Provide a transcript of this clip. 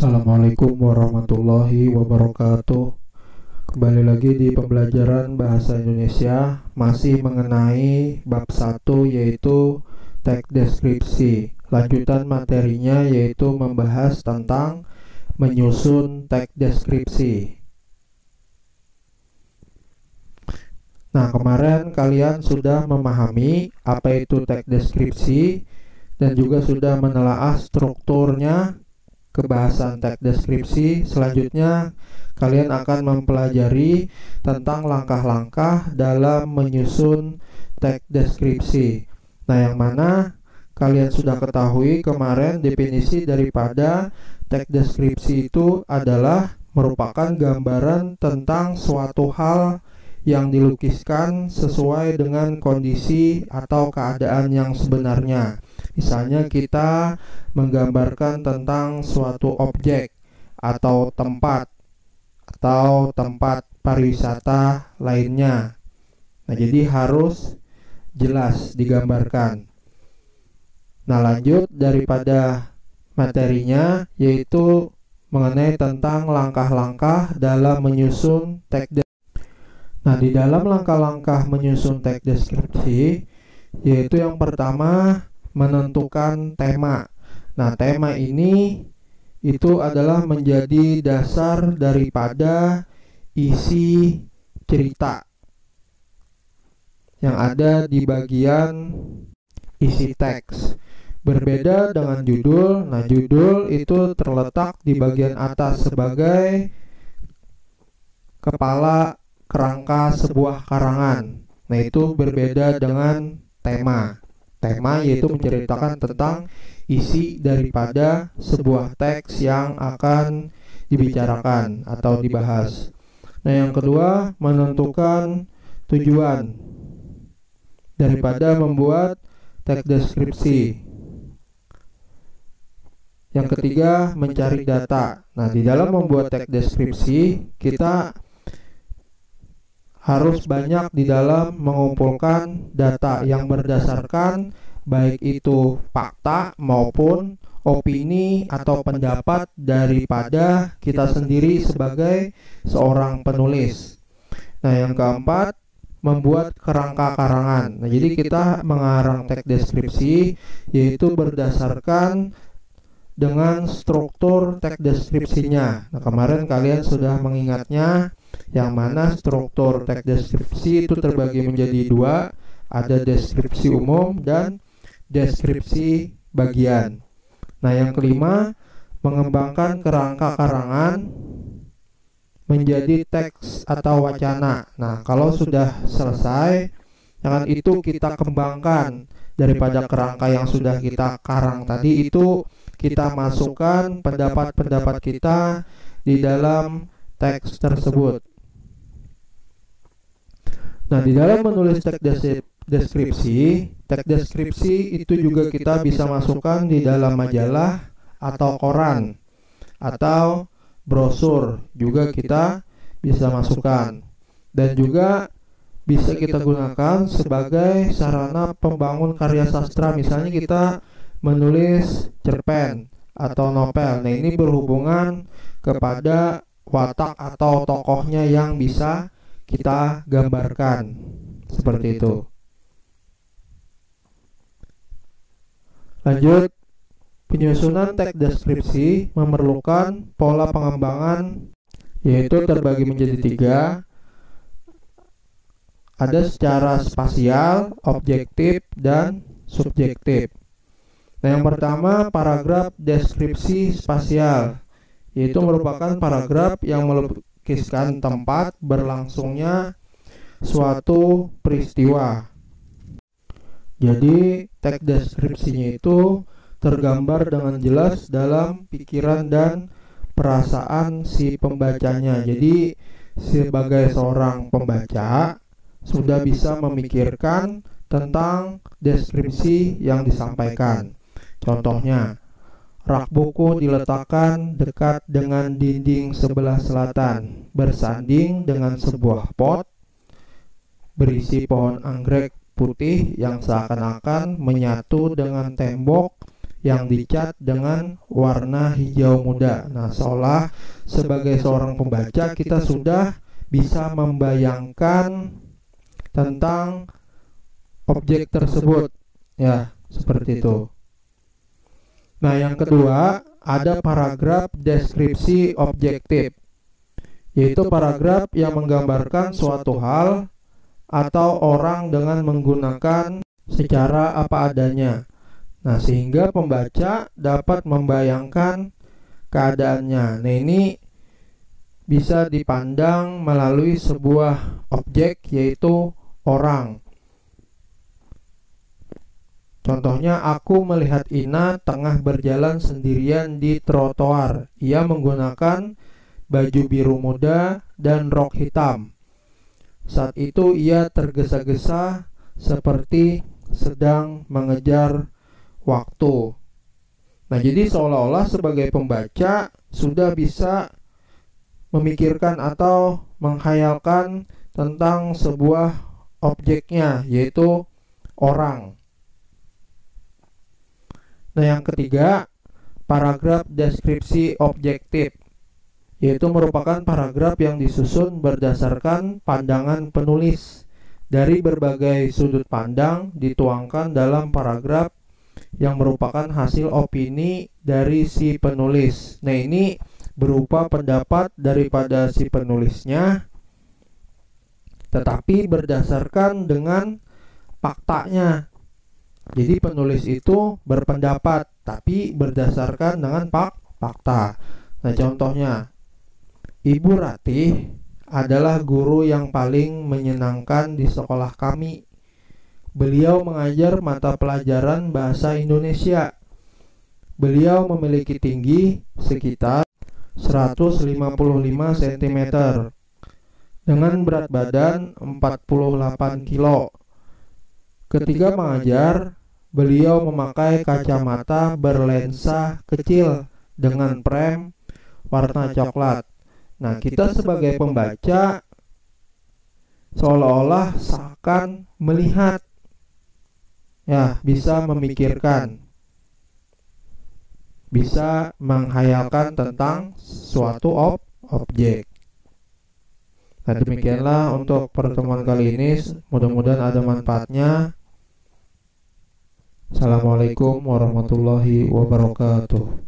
Assalamualaikum warahmatullahi wabarakatuh. Kembali lagi di pembelajaran bahasa Indonesia, masih mengenai bab 1 yaitu teks deskripsi. Lanjutan materinya yaitu membahas tentang menyusun teks deskripsi. Nah, kemarin kalian sudah memahami apa itu teks deskripsi dan juga sudah menelaah strukturnya kebahasan teks deskripsi. Selanjutnya kalian akan mempelajari tentang langkah-langkah dalam menyusun teks deskripsi. Nah, yang mana kalian sudah ketahui kemarin definisi daripada teks deskripsi itu adalah merupakan gambaran tentang suatu hal yang dilukiskan sesuai dengan kondisi atau keadaan yang sebenarnya. Misalnya kita menggambarkan tentang suatu objek atau tempat pariwisata lainnya. Nah, jadi harus jelas digambarkan. Nah, lanjut daripada materinya yaitu mengenai tentang langkah-langkah dalam menyusun teks deskripsi. Nah, di dalam langkah-langkah menyusun teks deskripsi yaitu yang pertama menentukan tema. Nah, tema ini itu adalah menjadi dasar daripada isi cerita yang ada di bagian isi teks. Berbeda dengan judul. Nah, judul itu terletak di bagian atas sebagai kepala kerangka sebuah karangan. Nah, itu berbeda dengan tema. Tema yaitu menceritakan tentang isi daripada sebuah teks yang akan dibicarakan atau dibahas. Nah, yang kedua menentukan tujuan daripada membuat teks deskripsi. Yang ketiga mencari data. Nah, di dalam membuat teks deskripsi kita harus banyak di dalam mengumpulkan data yang berdasarkan baik itu fakta maupun opini atau pendapat daripada kita sendiri sebagai seorang penulis. Nah, yang keempat membuat kerangka karangan. Nah, jadi kita mengarang teks deskripsi yaitu berdasarkan dengan struktur teks deskripsinya. Nah, kemarin kalian sudah mengingatnya yang mana struktur teks deskripsi itu terbagi menjadi dua, ada deskripsi umum dan deskripsi bagian. Nah, yang kelima mengembangkan kerangka karangan menjadi teks atau wacana. Nah, kalau sudah selesai, dengan itu kita kembangkan daripada kerangka yang sudah kita karang tadi, itu kita masukkan pendapat-pendapat kita di dalam teks tersebut. Nah, di dalam menulis teks deskripsi itu juga kita bisa masukkan di dalam majalah atau koran atau brosur juga kita bisa masukkan, dan juga bisa kita gunakan sebagai sarana pembangun karya sastra. Misalnya kita menulis cerpen atau novel. Nah, ini berhubungan kepada watak atau tokohnya yang bisa kita gambarkan seperti itu. Lanjut, penyusunan teks deskripsi memerlukan pola pengembangan yaitu terbagi menjadi 3. Ada secara spasial, objektif, dan subjektif. Nah, yang pertama paragraf deskripsi spasial, yaitu merupakan paragraf yang melukiskan tempat berlangsungnya suatu peristiwa. Jadi teks deskripsinya itu tergambar dengan jelas dalam pikiran dan perasaan si pembacanya. Jadi sebagai seorang pembaca sudah bisa memikirkan tentang deskripsi yang disampaikan. Contohnya, rak buku diletakkan dekat dengan dinding sebelah selatan, bersanding dengan sebuah pot berisi pohon anggrek putih yang seakan-akan menyatu dengan tembok yang dicat dengan warna hijau muda. Nah, seolah sebagai seorang pembaca kita sudah bisa membayangkan tentang objek tersebut. Ya, seperti itu. Nah, yang kedua, ada paragraf deskripsi objektif, yaitu paragraf yang menggambarkan suatu hal atau orang dengan menggunakan secara apa adanya. Nah, sehingga pembaca dapat membayangkan keadaannya. Nah, ini bisa dipandang melalui sebuah objek, yaitu orang. Contohnya, aku melihat Ina tengah berjalan sendirian di trotoar. Ia menggunakan baju biru muda dan rok hitam. Saat itu ia tergesa-gesa seperti sedang mengejar waktu. Nah, jadi seolah-olah sebagai pembaca sudah bisa memikirkan atau menghayalkan tentang sebuah objeknya, yaitu orang. Nah, yang ketiga, paragraf deskripsi objektif, yaitu merupakan paragraf yang disusun berdasarkan pandangan penulis. Dari berbagai sudut pandang dituangkan dalam paragraf yang merupakan hasil opini dari si penulis. Nah, ini berupa pendapat daripada si penulisnya, tetapi berdasarkan dengan faktanya. Jadi penulis itu berpendapat tapi berdasarkan dengan fakta. Nah, contohnya, Ibu Ratih adalah guru yang paling menyenangkan di sekolah kami. Beliau mengajar mata pelajaran bahasa Indonesia. Beliau memiliki tinggi sekitar 155 cm dengan berat badan 48 kilo. Ketika mengajar, beliau memakai kacamata berlensa kecil dengan frame warna coklat. Nah, kita sebagai pembaca seolah-olah seakan melihat, ya, bisa memikirkan, bisa menghayalkan tentang suatu objek. Nah, demikianlah untuk pertemuan kali ini. Mudah-mudahan ada manfaatnya. Assalamualaikum warahmatullahi wabarakatuh.